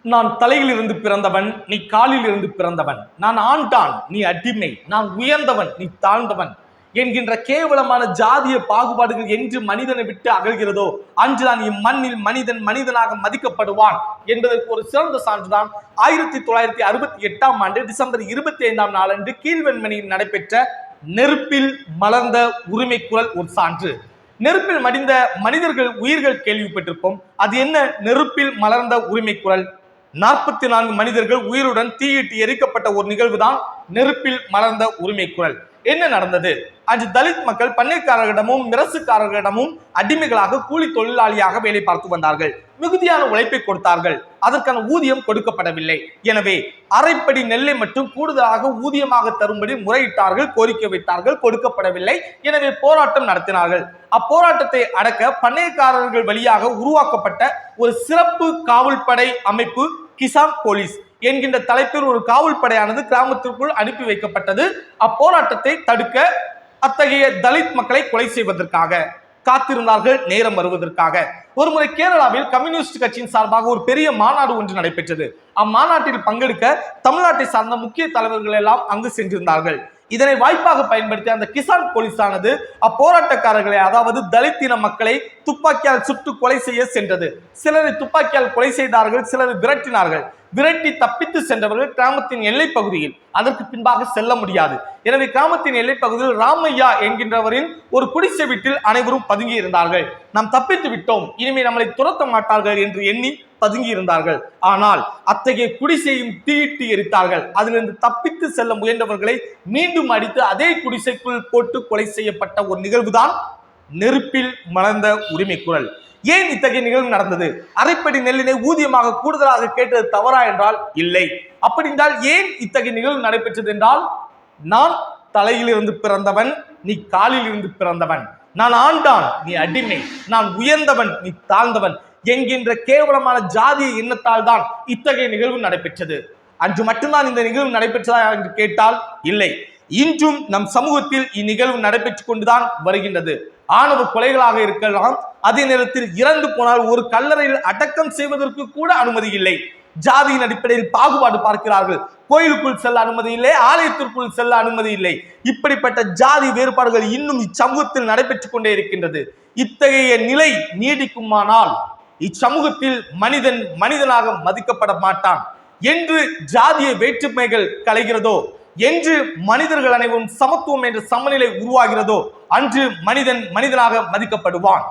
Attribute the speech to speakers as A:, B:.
A: நான் தலையில் இருந்து பிறந்தவன், நீ காலில் இருந்து பிறந்தவன். நான் ஆண்டான், நீ அடிமை. நான் உயர்ந்தவன், நீ தாழ்ந்தவன் என்கின்ற கேவலமான ஜாதிய பாகுபாடுகள் என்று மனிதனை விட்டு அகழ்கிறதோ அன்றுதான் இம்மண்ணில் மனிதன் மனிதனாக மதிக்கப்படுவான் என்பதற்கு ஒரு சிறந்த சான்றுதான் 1968ஆம் ஆண்டு டிசம்பர் 25ஆம் நாளன்று கீழ்வெண்மணியில் நடைபெற்ற நெருப்பில் மலர்ந்த உரிமை குரல் ஒரு சான்று. நெருப்பில் மடிந்த மனிதர்கள் உயிர்கள் கேள்விப்பட்டிருப்போம். அது என்ன நெருப்பில் மலர்ந்த உரிமை குரல்? 44 மனிதர்கள் உயிருடன் தீயிட்டு எரிக்கப்பட்ட ஒரு நிகழ்வு தான் நெருப்பில் மலர்ந்த உரிமை குரல். என்ன நடந்தது? அன்று தலித் மக்கள் பண்ணைக்காரர்களிடமும் மிரசுக்காரர்களிடமும் அடிமைகளாக கூலி தொழிலாளியாக வேலை பார்த்து வந்தார்கள். மிகுதியான உழைப்பை கொடுத்தார்கள். அதற்கான ஊதியம் கொடுக்கப்படவில்லை. எனவே அரைப்படி நெல்லை மட்டும் கூடுதலாக ஊதியமாக தரும்படி முறையிட்டார்கள், கோரிக்கை வைத்தார்கள், கொடுக்கப்படவில்லை. எனவே போராட்டம் நடத்தினார்கள். அப்போராட்டத்தை அடக்க பண்ணைக்காரர்கள் வழியாக உருவாக்கப்பட்ட ஒரு சிறப்பு காவல்படை அமைப்பு கிசான் போலீஸ் என்கின்ற தலைப்பில் ஒரு காவல் படையானது கிராமத்திற்குள் அனுப்பி வைக்கப்பட்டது. அப்போராட்டத்தை தடுக்க, அத்தகைய தலித் மக்களை கொலை செய்வதற்காக காத்திருந்தார்கள், நேரம் வருவதற்காக. ஒருமுறை கேரளாவில் கம்யூனிஸ்ட் கட்சியின் சார்பாக ஒரு பெரிய மாநாடு ஒன்று நடைபெற்றது. அம்மாநாட்டில் பங்கெடுக்க தமிழ்நாட்டை சார்ந்த முக்கிய தலைவர்கள் எல்லாம் அங்கு சென்றிருந்தார்கள். இதனை வாய்ப்பாக பயன்படுத்தி அந்த கிசான் போலீஸானது அப்போராட்டக்காரர்களை, அதாவது தலித்தின மக்களை துப்பாக்கியால் சுட்டு கொலை செய்ய சென்றது. சிலரை துப்பாக்கியால் கொலை செய்தார்கள், சிலரை விரட்டினார்கள். விரட்டி தப்பித்து சென்றவர்கள் கிராமத்தின் எல்லை பகுதியில் அதற்கு பின்பாக செல்ல முடியாது. எனவே கிராமத்தின் எல்லை பகுதியில் ராமையா என்கின்றவரின் ஒரு குடிசை வீட்டில் அனைவரும் பதுங்கி இருந்தார்கள். நாம் தப்பித்து விட்டோம், இனிமே நம்மளை துரத்த மாட்டார்கள் என்று எண்ணி பதுங்கி இருந்தார்கள். ஆனால் அத்தகைய குடிசையும் தீயிட்டு எரித்தார்கள். அதிலிருந்து தப்பித்து செல்ல முயன்றவர்களை மீண்டும் அடித்து அதே குடிசைக்குள் போட்டு கொலை செய்யப்பட்ட ஒரு நிகழ்வுதான் நெருப்பில் மலர்ந்த உரிமை குரல். ஏன் இத்தகைய நிகழ்வு நடந்தது? அரைப்படி நெல்லினை ஊதியமாக கூடுதலாக கேட்டது தவறா என்றால் இல்லை. அப்படி என்றால் ஏன் இத்தகைய நிகழ்வு நடைபெற்றது என்றால், நான் தலையில் இருந்து பிறந்தவன், நீ காலில் இருந்து பிறந்தவன். நான் ஆண்டான், நீ அடிமை. நான் உயர்ந்தவன், நீ தாழ்ந்தவன் என்கின்ற கேவலமான ஜாதிய எண்ணத்தால் தான் இத்தகைய நிகழ்வு நடைபெற்றது. அன்று மட்டும்தான் இந்த நிகழ்வு நடைபெற்றதா என்று கேட்டால் இல்லை. இன்றும் நம் சமூகத்தில் இந்நிகழ்வு நடைபெற்றுக் கொண்டுதான் வருகின்றது. ஆணவ கொலைகளாக இருக்கலாம், அதே நேரத்தில் இறந்து போனால் ஒரு கல்லறையில் அடக்கம் செய்வதற்கு கூட அனுமதி இல்லை. ஜாதியின் அடிப்படையில் பாகுபாடு பார்க்கிறார்கள். கோயிலுக்குள் செல்ல அனுமதி இல்லை, ஆலயத்திற்குள் செல்ல அனுமதி இல்லை. இப்படிப்பட்ட ஜாதி வேறுபாடுகள் இன்னும் இச்சமூகத்தில் நடைபெற்றுக் கொண்டே இருக்கின்றது. இத்தகைய நிலை நீடிக்குமானால் இச்சமூகத்தில் மனிதன் மனிதனாக மதிக்கப்பட மாட்டான். என்று ஜாதிய வேற்றுமைகள் கலைகிறதோ, என்று மனிதர்கள் அனைவரும் சமத்துவம் என்ற சமநிலை உருவாகிறதோ, அன்று மனிதன் மனிதனாக மதிக்கப்படுவான்.